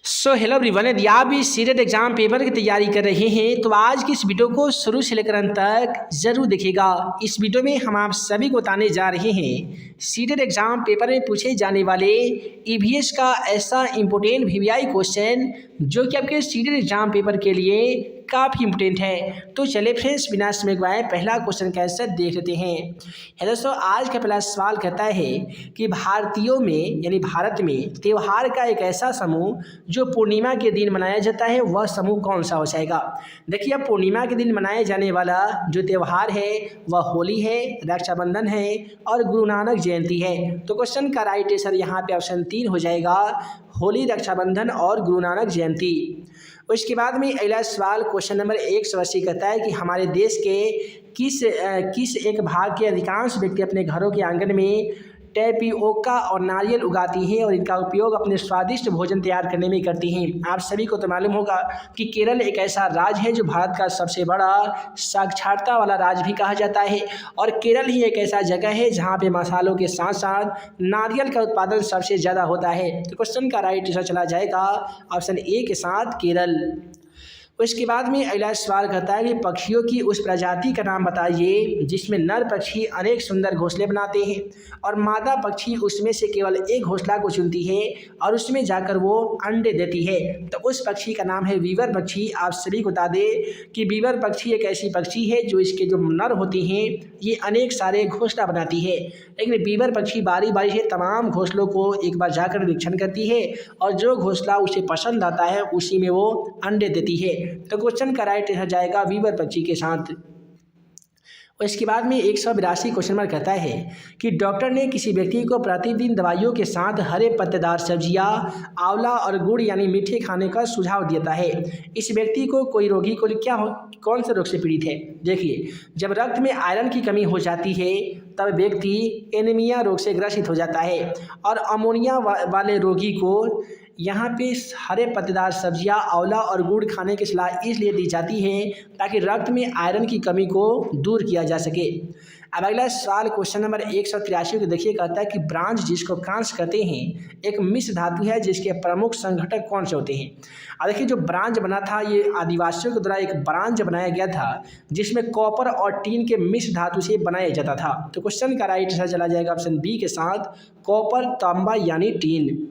Hello everyone, यदि आप भी सीटेट एग्जाम पेपर की तैयारी कर रहे हैं तो आज की इस वीडियो को शुरू से लेकर अंत तक जरूर देखिएगा। इस वीडियो में हम आप सभी को बताने जा रहे हैं सीटेट एग्जाम पेपर में पूछे जाने वाले ईवीएस का ऐसा इंपोर्टेंट वीवीआई क्वेश्चन जो कि आपके सीटेट एग्जाम पेपर के लिए काफ़ी इंपोर्टेंट है। तो चलिए फ्रेंड्स, बिना समय गवाए पहला क्वेश्चन का आंसर देख लेते हैं। है दोस्तों, आज का पहला सवाल कहता है कि भारतीयों में यानी भारत में त्यौहार का एक ऐसा समूह जो पूर्णिमा के दिन मनाया जाता है, वह समूह कौन सा हो जाएगा। देखिए, अब पूर्णिमा के दिन मनाया जाने वाला जो त्यौहार है वह होली है, रक्षाबंधन है और गुरु नानक जयंती है। तो क्वेश्चन का राइट आंसर यहाँ पे ऑप्शन 3 हो जाएगा, होली, रक्षाबंधन और गुरु नानक जयंती। उसके बाद में अगला सवाल क्वेश्चन नंबर 180 कहता है कि हमारे देश के किस एक भाग के अधिकांश व्यक्ति अपने घरों के आंगन में टैपियोका और नारियल उगाती हैं और इनका उपयोग अपने स्वादिष्ट भोजन तैयार करने में करती हैं। आप सभी को तो मालूम होगा कि केरल एक ऐसा राज्य है जो भारत का सबसे बड़ा साक्षरता वाला राज्य भी कहा जाता है और केरल ही एक ऐसा जगह है जहाँ पे मसालों के साथ साथ नारियल का उत्पादन सबसे ज़्यादा होता है। तो क्वेश्चन का राइट आंसर चला जाएगा ऑप्शन ए के साथ केरल। उसके बाद में अगला सवाल कहता है कि पक्षियों की उस प्रजाति का नाम बताइए जिसमें नर पक्षी अनेक सुंदर घोंसले बनाते हैं और मादा पक्षी उसमें से केवल एक घोंसला को चुनती है और उसमें जाकर वो अंडे देती है। तो उस पक्षी का नाम है वीवर पक्षी। आप सभी को बता दें कि वीवर पक्षी एक ऐसी पक्षी है जो इसके जो नर होती हैं ये अनेक सारे घोंसला बनाती है, लेकिन वीवर पक्षी बारी बारी से तमाम घोंसलों को एक बार जाकर निरीक्षण करती है और जो घोंसला उसे पसंद आता है उसी में वो अंडे देती है। तो क्वेश्चन का राइट आंसर जाएगा वीवर पक्षी के साथ। और इसके बाद में 182 क्वेश्चन नंबर कहता है कि डॉक्टर ने किसी व्यक्ति को प्रतिदिन दवाइयों के साथ हरे पत्तेदार सब्जियां, आंवला और गुड़ यानी मीठे खाने का सुझाव देता है। इस व्यक्ति को कोई रोगी को कौन से रोग से पीड़ित है। देखिए, जब रक्त में आयरन की कमी हो जाती है तब व्यक्ति एनीमिया रोग से ग्रसित हो जाता है और अमोनिया वाले रोगी को यहाँ पे हरे पत्तेदार सब्जियां, आंवला और गुड़ खाने की सलाह इसलिए दी जाती है ताकि रक्त में आयरन की कमी को दूर किया जा सके। अब अगला सवाल क्वेश्चन नंबर 183 को देखिए, कहता है कि ब्रांज जिसको कांस कहते हैं एक मिश्र धातु है जिसके प्रमुख संघटक कौन से होते हैं। अब देखिए, जो ब्रांज बना था ये आदिवासियों के द्वारा एक ब्रांज बनाया गया था जिसमें कॉपर और टीन के मिश्र धातु से बनाया जाता था। तो क्वेश्चन का राइट आंसर चला जाएगा ऑप्शन बी के साथ, कॉपर, तांबा यानी टीन।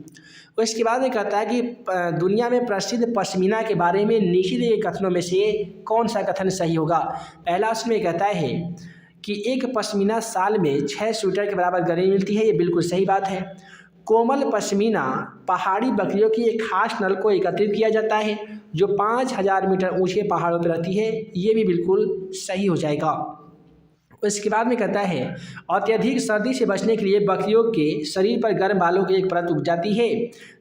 उसके बाद में कहता है कि दुनिया में प्रसिद्ध पश्मीना के बारे में नीचे दिए कथनों में से कौन सा कथन सही होगा। पहला उसमें कहता है कि एक पश्मीना साल में 6 स्वेटर के बराबर गर्मी मिलती है, ये बिल्कुल सही बात है। कोमल पश्मीना पहाड़ी बकरियों की एक खास नस्ल को एकत्रित किया जाता है जो 5000 मीटर ऊंचे पहाड़ों पर रहती है, ये भी बिल्कुल सही हो जाएगा। उसके बाद में कहता है अत्यधिक सर्दी से बचने के लिए बकरियों के शरीर पर गर्म बालों की एक परत उग जाती है,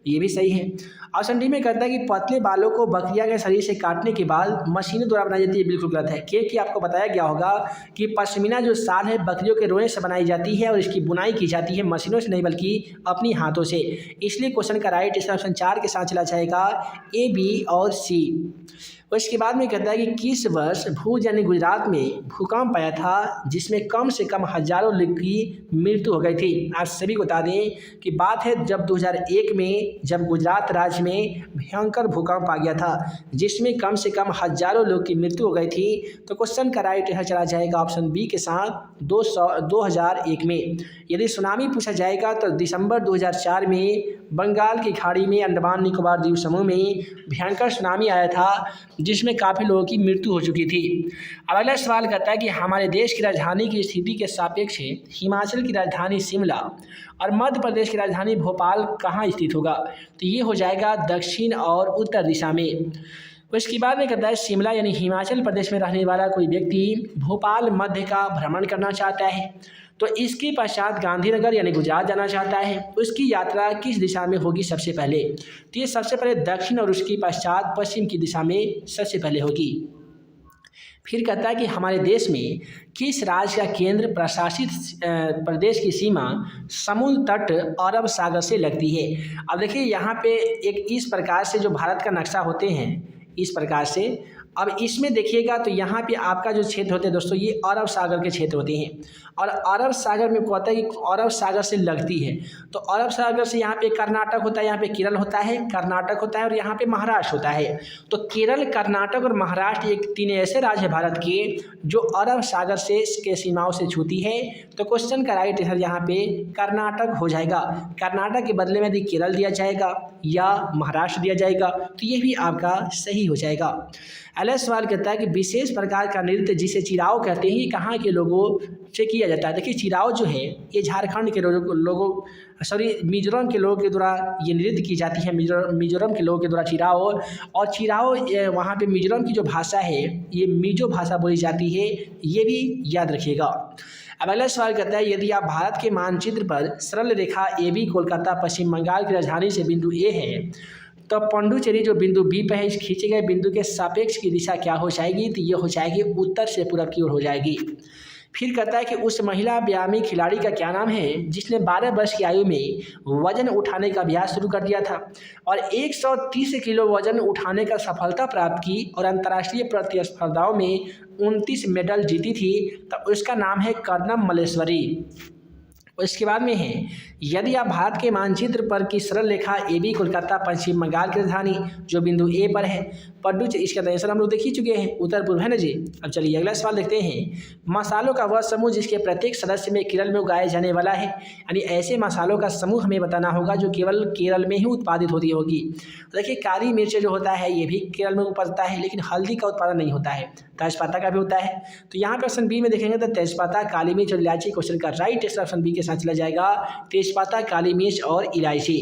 ये भी सही है। ऑप्शन डी में कहता है कि पतले बालों को बकरिया के शरीर से काटने के बाद मशीनों द्वारा बनाई जाती है, बिल्कुल गलत है क्योंकि आपको बताया गया होगा कि पश्मीना जो साल है बकरियों के रोए से बनाई जाती है और इसकी बुनाई की जाती है मशीनों से नहीं बल्कि अपनी हाथों से। इसलिए क्वेश्चन का राइट आंसर ऑप्शन 4 के साथ चला जाएगा, ए, बी और सी। उसके बाद में कहता है कि किस वर्ष भुज यानी गुजरात में भूकंप आया था जिसमें कम से कम हजारों लोग की मृत्यु हो गई थी। आप सभी को बता दें कि बात है जब 2001 में जब गुजरात राज्य में भयंकर भूकंप आ गया था जिसमें कम से कम हजारों लोग की मृत्यु हो गई थी। तो क्वेश्चन का राइट आंसर चला जाएगा ऑप्शन बी के साथ 2001 में। यदि सुनामी पूछा जाएगा तो दिसंबर 2004 में बंगाल की खाड़ी में अंडमान निकोबार द्वीप समूह में भयंकर सुनामी आया था जिसमें काफ़ी लोगों की मृत्यु हो चुकी थी। अब अगला सवाल कहता है कि हमारे देश की राजधानी की स्थिति के सापेक्ष हिमाचल की राजधानी शिमला और मध्य प्रदेश की राजधानी भोपाल कहाँ स्थित होगा। तो ये हो जाएगा दक्षिण और उत्तर दिशा में। उसके बाद में कहता है शिमला यानी हिमाचल प्रदेश में रहने वाला कोई व्यक्ति भोपाल मध्य का भ्रमण करना चाहता है तो इसके पश्चात गांधीनगर यानी गुजरात जाना चाहता है, उसकी यात्रा किस दिशा में होगी सबसे पहले। तो ये सबसे पहले दक्षिण और उसके पश्चात पश्चिम की दिशा में सबसे पहले होगी। फिर कहता है कि हमारे देश में किस राज्य का केंद्र प्रशासित प्रदेश की सीमा समुद्र तट अरब सागर से लगती है। अब देखिए, यहाँ पे एक इस प्रकार से जो भारत का नक्शा होते हैं इस प्रकार से अब इसमें देखिएगा तो यहाँ पे आपका जो क्षेत्र होते हैं दोस्तों, ये अरब सागर के क्षेत्र होते हैं। और अरब सागर में कहता है कि अरब सागर से लगती है, तो अरब सागर से यहाँ पे कर्नाटक होता है, यहाँ पे केरल होता है, कर्नाटक होता है और यहाँ पे महाराष्ट्र होता है। तो केरल, कर्नाटक और महाराष्ट्र एक 3 ऐसे राज्य है भारत के जो अरब सागर से के सीमाओं से छूती है। तो क्वेश्चन का राइट आंसर यहाँ पे कर्नाटक हो जाएगा। कर्नाटक के बदले में यदि केरल दिया जाएगा या महाराष्ट्र दिया जाएगा तो ये भी आपका सही हो जाएगा। अगला सवाल कहता है कि विशेष प्रकार का नृत्य जिसे चिराव कहते हैं, कहाँ के लोगों से किया जाता है। देखिए चिराव जो है ये झारखंड के मिजोरम के लोगों के द्वारा ये नृत्य की जाती है। मिजोरम के लोगों के द्वारा चिराव, और चिराव वहाँ पे मिजोरम की जो भाषा है ये मिजो भाषा बोली जाती है, ये भी याद रखिएगा। अब अगला सवाल कहता है यदि आप भारत के मानचित्र पर सरल रेखा AB कोलकाता पश्चिम बंगाल की राजधानी से बिंदु A है, तो पौंडुचेरी जो बिंदु B पर है, इस खींचे गए बिंदु के सापेक्ष की दिशा क्या हो जाएगी, तो ये हो जाएगी उत्तर से पूर्व की ओर हो जाएगी। फिर कहता है कि उस महिला व्यायामी खिलाड़ी का क्या नाम है जिसने 12 वर्ष की आयु में वजन उठाने का अभ्यास शुरू कर दिया था और 130 किलो वजन उठाने का सफलता प्राप्त की और अंतर्राष्ट्रीय प्रतिस्पर्धाओं में 29 मेडल जीती थी, तो उसका नाम है कर्णम मल्लेश्वरी। इसके बाद में है यदि आप भारत के मानचित्र पर की सरल रेखा AB कोलकाता पश्चिम बंगाल की राजधानी जो बिंदु A पर है, पौंडुचेरी, इसका आंसर हम लोग देख ही चुके हैं, उत्तर पूर्व है ना जी। अब चलिए अगला सवाल देखते हैं। मसालों का वह समूह जिसके प्रत्येक सदस्य में केरल में उगाए जाने वाला है, यानी ऐसे मसालों का समूह हमें बताना होगा जो केवल केरल में ही उत्पादित होती होगी। तो देखिए काली मिर्च जो होता है ये भी केरल में उपजता है, लेकिन हल्दी का उत्पादन नहीं होता है। तेजपत्ता का भी होता है। तो यहाँ पे ऑप्शन बी में देखेंगे तो तेजपत्ता, काली मिर्च और इलायची। क्वेश्चन का राइट आंसर ऑप्शन बी के साथ चला जाएगा, तेजपत्ता, काली मिर्च और इलायची।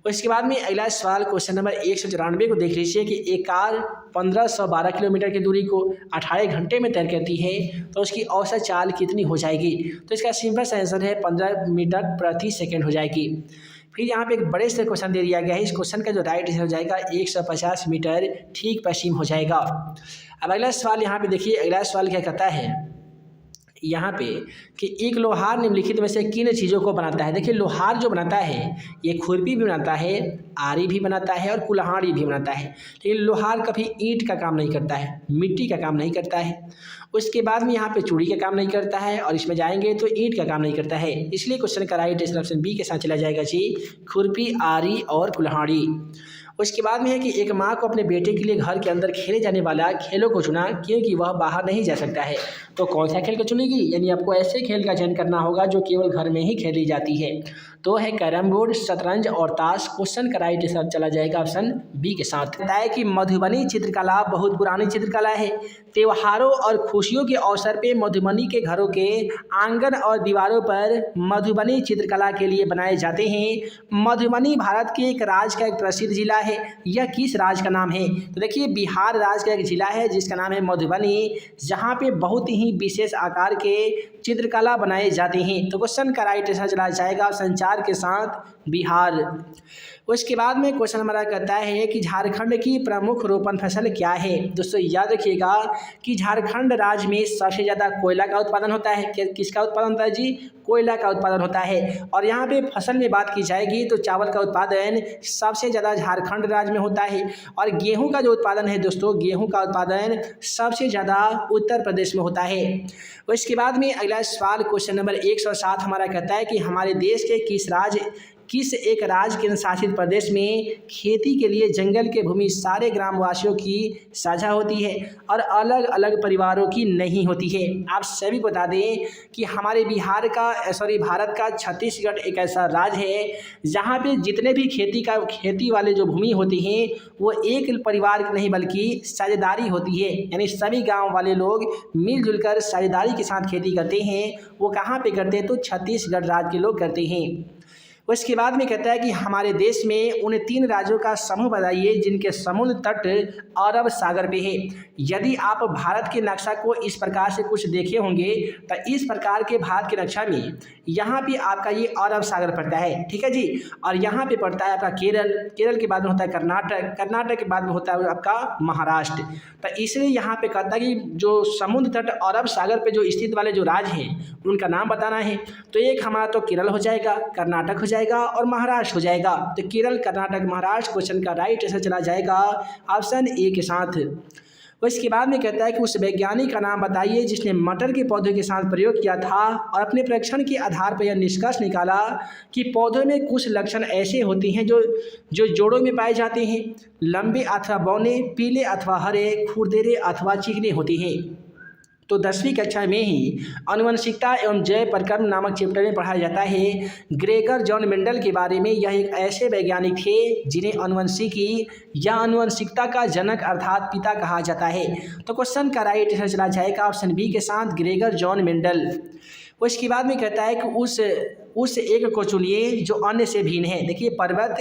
उसके बाद में अगला सवाल क्वेश्चन नंबर 194 को देख लीजिए कि एक कार 1512 किलोमीटर की दूरी को 18 घंटे में तय करती है, तो उसकी औसत चाल कितनी हो जाएगी। तो इसका सिंपल सा आंसर है 15 मीटर प्रति सेकंड हो जाएगी। फिर यहाँ पे एक बड़े से क्वेश्चन दे दिया गया है, इस क्वेश्चन का जो राइट आंसर हो जाएगा 150 मीटर ठीक पश्चिम हो जाएगा। अब अगला सवाल यहाँ पे देखिए, अगला सवाल क्या कहता है यहाँ पे कि एक लोहार निम्नलिखित में से किन चीज़ों को बनाता है। देखिए लोहार जो बनाता है ये खुरपी भी बनाता है, आरी भी बनाता है और कुल्हाड़ी भी बनाता है, लेकिन लोहार कभी ईंट का काम नहीं करता है, मिट्टी का काम नहीं करता है। उसके बाद में यहाँ पे चूड़ी का काम नहीं करता है और इसमें जाएंगे तो ईंट का काम नहीं करता है। इसलिए क्वेश्चन का राइट आंसर ऑप्शन बी के साथ चला जाएगा जी, खुरपी, आरी और कुल्हाड़ी। उसके बाद में है कि एक माँ को अपने बेटे के लिए घर के अंदर खेले जाने वाला खेलों को चुना क्योंकि वह बाहर नहीं जा सकता है, तो कौन सा खेल को चुनेगी। यानी आपको ऐसे खेल का चयन करना होगा जो केवल घर में ही खेली जाती है, तो है कैरम बोर्ड, शतरंज और ताश। क्वेश्चन का राइट आंसर चला जाएगा ऑप्शन बी के साथ। कहता है कि मधुबनी चित्रकला बहुत पुरानी चित्रकला है। त्योहारों और खुशियों के अवसर पे मधुबनी के घरों के आंगन और दीवारों पर मधुबनी चित्रकला के लिए बनाए जाते हैं। मधुबनी भारत के एक राज्य का एक प्रसिद्ध जिला है। यह किस राज्य का नाम है। तो देखिए बिहार राज्य का एक जिला है जिसका नाम है मधुबनी, जहाँ पे बहुत ही विशेष आकार के चित्रकला बनाए जाते हैं। तो क्वेश्चन का राइट आंसर चला जाएगा संचार के साथ बिहार। उसके बाद में क्वेश्चन हमारा कहता है कि झारखंड की प्रमुख रोपण फसल क्या है। दोस्तों याद रखिएगा कि झारखंड राज्य में सबसे ज़्यादा कोयला का उत्पादन होता है। किसका उत्पादन होता है जी, कोयला का उत्पादन होता है। और यहाँ पे फसल में बात की जाएगी तो चावल का उत्पादन सबसे ज़्यादा झारखंड राज्य में होता है। और गेहूँ का जो उत्पादन है दोस्तों, गेहूँ का उत्पादन सबसे ज़्यादा उत्तर प्रदेश में होता है। उसके बाद में अगला सवाल क्वेश्चन नंबर 107 हमारा कहता है कि हमारे देश के किस एक राज्य केंद्र शासित प्रदेश में खेती के लिए जंगल के भूमि सारे ग्रामवासियों की साझा होती है और अलग अलग परिवारों की नहीं होती है। आप सभी को बता दें कि हमारे भारत का छत्तीसगढ़ एक ऐसा राज्य है जहाँ पे जितने भी खेती वाले जो भूमि होती हैं वो एक परिवार की नहीं बल्कि साझेदारी होती है। यानी सभी गाँव वाले लोग मिलजुल कर साझेदारी के साथ खेती करते हैं। वो कहाँ पे करते हैं, तो छत्तीसगढ़ राज्य के लोग करते हैं। उसके बाद में कहता है कि हमारे देश में उन 3 राज्यों का समूह बताइए जिनके समुद्र तट अरब सागर पे है। यदि आप भारत के नक्शा को इस प्रकार से कुछ देखे होंगे तो इस प्रकार के भारत के नक्शा में यहाँ पे आपका ये अरब सागर पड़ता है, ठीक है जी। और यहाँ पे पड़ता है आपका केरल के बाद में होता है कर्नाटक के बाद में होता है आपका महाराष्ट्र। तो इसलिए यहाँ पे कहता है कि जो समुद्र तट अरब सागर पे जो स्थित वाले जो राज्य हैं उनका नाम बताना है। तो एक हमारा तो केरल हो जाएगा, कर्नाटक हो जाएगा और महाराष्ट्र हो जाएगा। तो केरल, कर्नाटक, महाराष्ट्र क्वेश्चन का राइट आंसर चला जाएगा ऑप्शन ए के साथ। उसके बाद में कहता है कि उस वैज्ञानिक का नाम बताइए जिसने मटर के पौधे के साथ प्रयोग किया था और अपने परीक्षण के आधार पर यह निष्कर्ष निकाला कि पौधों में कुछ लक्षण ऐसे होते हैं जो जो जोड़ों में पाए जाते हैं, लंबे अथवा बौने, पीले अथवा हरे, खुरदरे अथवा चिकने होते हैं। तो 10वीं कक्षा में ही आनुवंशिकता एवं जैव प्रक्रम नामक चैप्टर में पढ़ाया जाता है। ग्रेगर जॉन मेंडल के बारे में, यह एक ऐसे वैज्ञानिक थे जिन्हें आनुवंशिकी या आनुवंशिकता का जनक अर्थात पिता कहा जाता है। तो क्वेश्चन का राइट आंसर चला जाएगा ऑप्शन बी के साथ, ग्रेगर जॉन मेंडल। उसके बाद में कहता है कि उस एक को चुनिए जो अन्य से भिन्न है। देखिए पर्वत,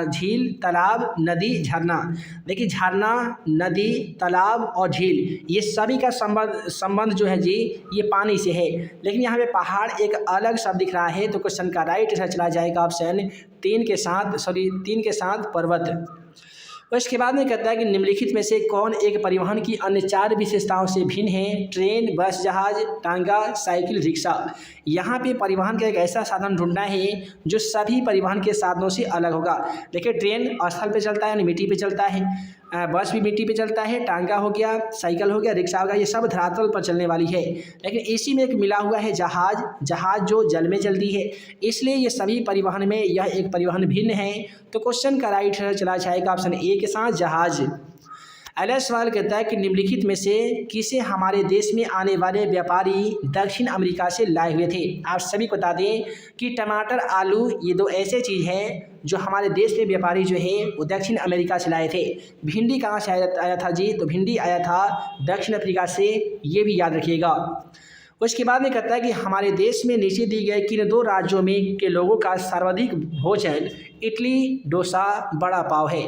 झील, तालाब, नदी, झरना। देखिए झरना, नदी, तालाब और झील ये सभी का संबंध जो है जी ये पानी से है, लेकिन यहाँ पे पहाड़ एक अलग शब्द दिख रहा है। तो क्वेश्चन का राइट आंसर चला जाएगा ऑप्शन 3 के साथ पर्वत। उसके बाद में कहता है कि निम्नलिखित में से कौन एक परिवहन की अन्य 4 विशेषताओं से भिन्न है? ट्रेन, बस, जहाज, टांगा, साइकिल, रिक्शा। यहाँ पे परिवहन का एक ऐसा साधन ढूंढना है जो सभी परिवहन के साधनों से अलग होगा। देखिए ट्रेन स्थल पे चलता है यानी मिट्टी पे चलता है, बस भी मिट्टी पे चलता है, टांगा हो गया, साइकिल हो गया, रिक्शा हो गया, ये सब धरातल पर चलने वाली है। लेकिन इसी में एक मिला हुआ है जहाज जो जल में चलती है, इसलिए ये सभी परिवहन में यह एक परिवहन भिन्न है। तो क्वेश्चन का राइट आंसर चला जाएगा ऑप्शन ए के साथ, जहाज। अगला सवाल कहता है कि निम्नलिखित में से किसे हमारे देश में आने वाले व्यापारी दक्षिण अमेरिका से लाए हुए थे? आप सभी को बता दें कि टमाटर, आलू ये 2 ऐसे चीज़ हैं जो हमारे देश में व्यापारी जो है वो दक्षिण अमेरिका से लाए थे। भिंडी कहाँ से आया था जी? तो भिंडी आया था दक्षिण अफ्रीका से, ये भी याद रखिएगा। उसके बाद में कहता है कि हमारे देश में नीचे दी गए किन 2 राज्यों में के लोगों का सर्वाधिक भोजन इडली, डोसा, बड़ा पाव है?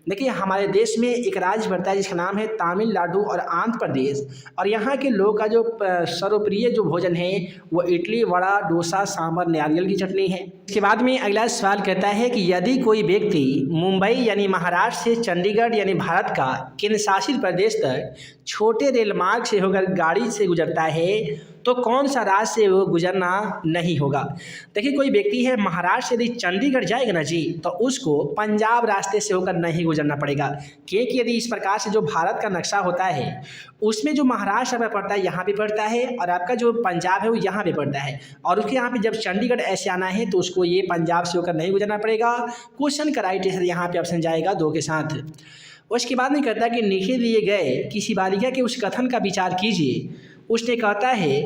देखिए हमारे देश में एक राज्य पड़ता है जिसका नाम है तमिलनाडु और आंध्र प्रदेश, और यहाँ के लोगों का जो सर्वप्रिय जो भोजन है वो इडली, वड़ा, डोसा, सांभर, नारियल की चटनी है। इसके बाद में अगला सवाल कहता है कि यदि कोई व्यक्ति मुंबई यानी महाराष्ट्र से चंडीगढ़ यानी भारत का केंद्र शासित प्रदेश तक छोटे रेल मार्ग से होकर गाड़ी से गुजरता है तो कौन सा राज्य से वो गुजरना नहीं होगा? देखिए कोई व्यक्ति है महाराष्ट्र से यदि चंडीगढ़ जाएगा ना जी तो उसको पंजाब रास्ते से होकर नहीं गुजरना पड़ेगा, क्योंकि यदि इस प्रकार से जो भारत का नक्शा होता है उसमें जो महाराष्ट्र में पड़ता है यहाँ पे पड़ता है और आपका जो पंजाब है वो यहाँ पे पड़ता है, और उसके यहाँ पे जब चंडीगढ़ ऐसे आना है तो उसको ये पंजाब से होकर नहीं गुजरना पड़ेगा। क्वेश्चन का राइट आंसर यहाँ पे ऑप्शन जाएगा 2 के साथ। उसके बाद में कहता है कि नीचे दिए गए किसी बालिका के उस कथन का विचार कीजिए। उसने कहता है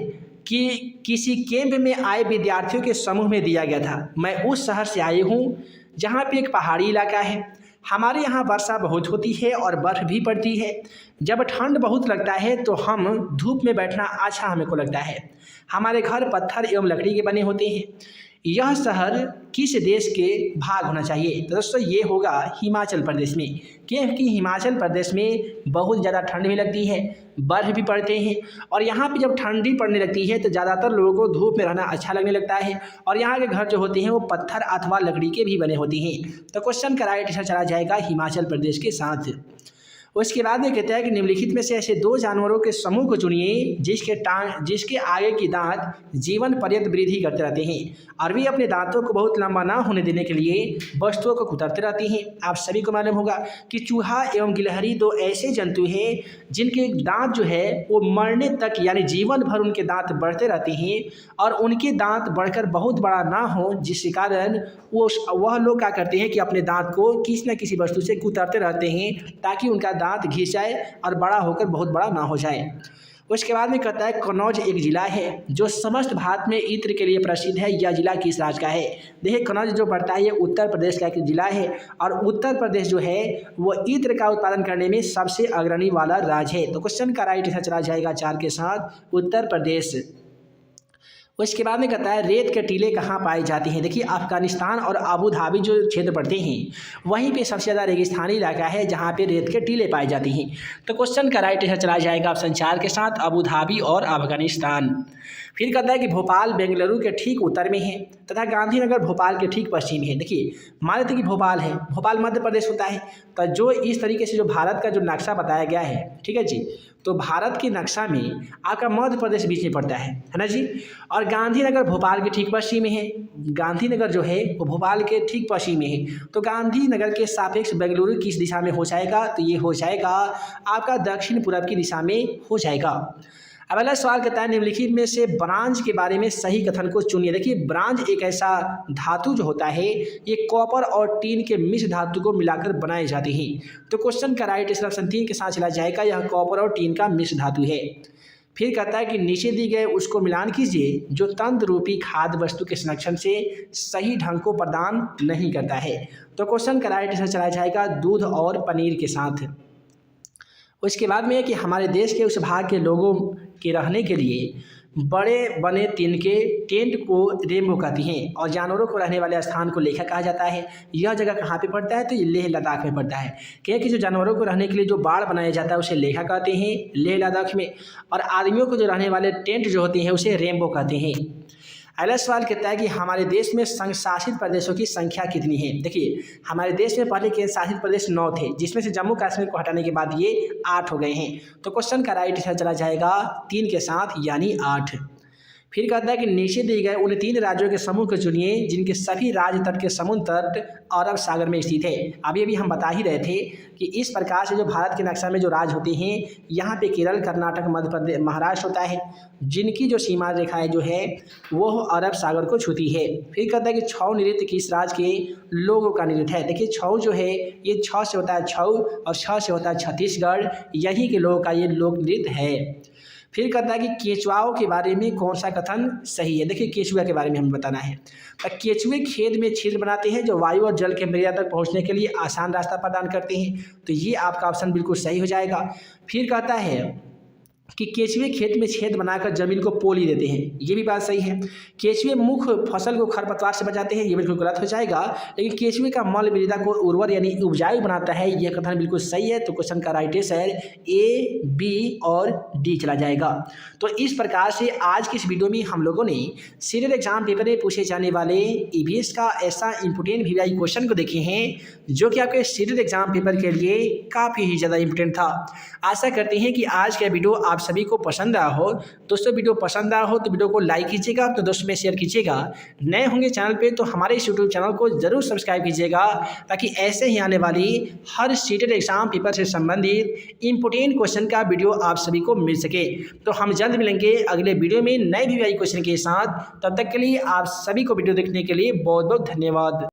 कि किसी कैंप में आए विद्यार्थियों के समूह में दिया गया था, मैं उस शहर से आई हूँ जहाँ पे एक पहाड़ी इलाका है, हमारे यहाँ वर्षा बहुत होती है और बर्फ़ भी पड़ती है। जब ठंड बहुत लगता है तो हम धूप में बैठना अच्छा हमको लगता है। हमारे घर पत्थर एवं लकड़ी के बने होते हैं। यह शहर किस देश के भाग होना चाहिए? तो दोस्तों ये होगा हिमाचल प्रदेश में, क्योंकि हिमाचल प्रदेश में बहुत ज़्यादा ठंड भी लगती है, बर्फ़ भी पड़ते हैं, और यहाँ पे जब ठंडी पड़ने लगती है तो ज़्यादातर लोगों को धूप में रहना अच्छा लगने लगता है, और यहाँ के घर जो होते हैं वो पत्थर अथवा लकड़ी के भी बने होते हैं। तो क्वेश्चन का राइट आंसर चला जाएगा हिमाचल प्रदेश के साथ। उसके बाद में कहता है कि निम्नलिखित में से ऐसे 2 जानवरों के समूह को चुनिए जिसके आगे की दांत जीवन पर्यंत वृद्धि करते रहते हैं और वे अपने दांतों को बहुत लंबा ना होने देने के लिए वस्तुओं को कुतरते रहती हैं। आप सभी को मालूम होगा कि चूहा एवं गिलहरी 2 ऐसे जंतु हैं जिनके दांत जो है वो मरने तक यानी जीवन भर उनके दांत बढ़ते रहते हैं, और उनके दांत बढ़कर बहुत बड़ा ना हो जिसके कारण वह लोग क्या करते हैं कि अपने दांत को किसी न किसी वस्तु से कुतरते रहते हैं ताकि उनका दांत घिस जाए और बड़ा होकर बहुत बड़ा ना हो जाए। उसके बाद में कहता है कन्नौज एक जिला है जो समस्त भारत में इत्र के लिए प्रसिद्ध है। यह जिला किस राज्य का है? देखिए कन्नौज जो पड़ता है ये उत्तर प्रदेश का एक जिला है, और उत्तर प्रदेश जो है वो इत्र का उत्पादन करने में सबसे अग्रणी वाला राज्य है। तो क्वेश्चन का राइट आंसर चला जाएगा 4 के साथ उत्तर प्रदेश। उसके बाद में कहता है रेत के टीले कहाँ पाए जाते हैं? देखिए अफगानिस्तान और अबू धाबी जो क्षेत्र पड़ते हैं वहीं पे सबसे ज़्यादा रेगिस्तानी इलाका है जहाँ पे रेत के टीले पाए जाते हैं। तो क्वेश्चन का राइट आंसर चला जाएगा ऑप्शन 4 के साथ अबू धाबी और अफगानिस्तान। फिर कहता है कि भोपाल बेंगलुरु के ठीक उत्तर में है तथा गांधीनगर भोपाल के ठीक पश्चिम में है। देखिए मान लेते कि भोपाल है, भोपाल मध्य प्रदेश होता है, तो जो इस तरीके से जो भारत का जो नक्शा बताया गया है, ठीक है जी, तो भारत के नक्शा में आपका मध्य प्रदेश बीच में पड़ता है ना जी। और गांधीनगर भोपाल के ठीक पश्चिम में है, गांधीनगर जो है वो भोपाल के ठीक पश्चिम में है, तो गांधीनगर के सापेक्ष बेंगलुरु किस दिशा में हो जाएगा, तो ये हो जाएगा आपका दक्षिण पूर्व की दिशा में हो जाएगा। अब अगला सवाल कहता है निम्नलिखित में से ब्रांज के बारे में सही कथन को चुनिए। देखिए ब्रांज एक ऐसा धातु जो होता है ये कॉपर और टीन के मिश्र धातु को मिलाकर बनाए जाते हैं। तो क्वेश्चन का राइट आंसर ऑप्शन 3 के साथ चला जाएगा, यह कॉपर और टीन का मिश्र धातु है। फिर कहता है कि नीचे दी गए उसको मिलान कीजिए जो तंत्र रूपी खाद्य वस्तु के संरक्षण से सही ढंग को प्रदान नहीं करता है। तो क्वेश्चन का राइट आंसर चला जाएगा दूध और पनीर के साथ। उसके बाद में है कि हमारे देश के उस भाग के लोगों के रहने के लिए बड़े बने टीन के टेंट को रेनबो कहती हैं और जानवरों को रहने वाले स्थान को लेखा कहा जाता है। यह जगह कहाँ पे पड़ता है, तो ये लेह लद्दाख में पड़ता है। क्योंकि जो जानवरों को रहने के लिए जो बाड़ बनाया जाता है उसे लेखा कहते हैं लेह लद्दाख में, और आदमियों को जो रहने वाले टेंट जो होते हैं उसे रेनबो कहते हैं। अगला सवाल कहता है कि हमारे देश में संघ शासित प्रदेशों की संख्या कितनी है। देखिए हमारे देश में पहले केंद्र शासित प्रदेश 9 थे, जिसमें से जम्मू कश्मीर को हटाने के बाद ये 8 हो गए हैं। तो क्वेश्चन का राइट आंसर चला जाएगा 3 के साथ यानी 8। फिर कहता है कि नीचे दिए गए उन 3 राज्यों के समूह को चुनिए जिनके सभी राज्य तट के समुद्र तट अरब सागर में स्थित है। अभी हम बता ही रहे थे कि इस प्रकार से जो भारत के नक्शा में जो राज्य होते हैं यहाँ पे केरल, कर्नाटक, मध्य प्रदेश, महाराष्ट्र होता है, जिनकी जो सीमा रेखाएं जो है वो अरब सागर को छूती है। फिर कहता है कि छऊ नृत्य किस राज्य के लोगों का नृत्य है। देखिए छऊ जो है ये छ से होता है छऊ और छ से होता है छत्तीसगढ़, यही के लोगों का ये लोक नृत्य है। फिर कहता है कि केचुआओं के बारे में कौन सा कथन सही है। देखिए केचुआ के बारे में हमें बताना है। केचुए खेत में छिद्र बनाते हैं जो वायु और जल के मीडिया तक पहुंचने के लिए आसान रास्ता प्रदान करते हैं, तो ये आपका ऑप्शन बिल्कुल सही हो जाएगा। फिर कहता है कि केचुए खेत में छेद बनाकर जमीन को पोली देते हैं, ये भी बात सही है। केचुए मुख्य फसल को खरपतवार से बचाते हैं, ये बिल्कुल गलत हो जाएगा। लेकिन केचुए का मल मृदा को उर्वर यानी उपजाऊ बनाता है, यह कथन बिल्कुल सही है। तो क्वेश्चन का राइट आंसर ए, बी और डी चला जाएगा। तो इस प्रकार से आज की इस वीडियो में हम लोगों ने सीरियल एग्जाम पेपर में पूछे जाने वाले ईवीएस का ऐसा इंपोर्टेंट वीवीआई क्वेश्चन को देखे हैं जो कि आपके सीरियल एग्जाम पेपर के लिए काफ़ी ही ज़्यादा इंपोर्टेंट था। आशा करते हैं कि आज का वीडियो आप सभी को पसंद आया हो। दोस्तों वीडियो पसंद आया हो तो वीडियो को लाइक कीजिएगा, तो दोस्तों में शेयर कीजिएगा। नए होंगे चैनल पे तो हमारे इस यूट्यूब चैनल को जरूर सब्सक्राइब कीजिएगा, ताकि ऐसे ही आने वाली हर सीटेड एग्जाम पेपर से संबंधित इंपोर्टेंट क्वेश्चन का वीडियो आप सभी को मिल सके। तो हम जल्द मिलेंगे अगले वीडियो में नए वीवीआई क्वेश्चन के साथ। तब तक के लिए आप सभी को वीडियो देखने के लिए बहुत बहुत धन्यवाद।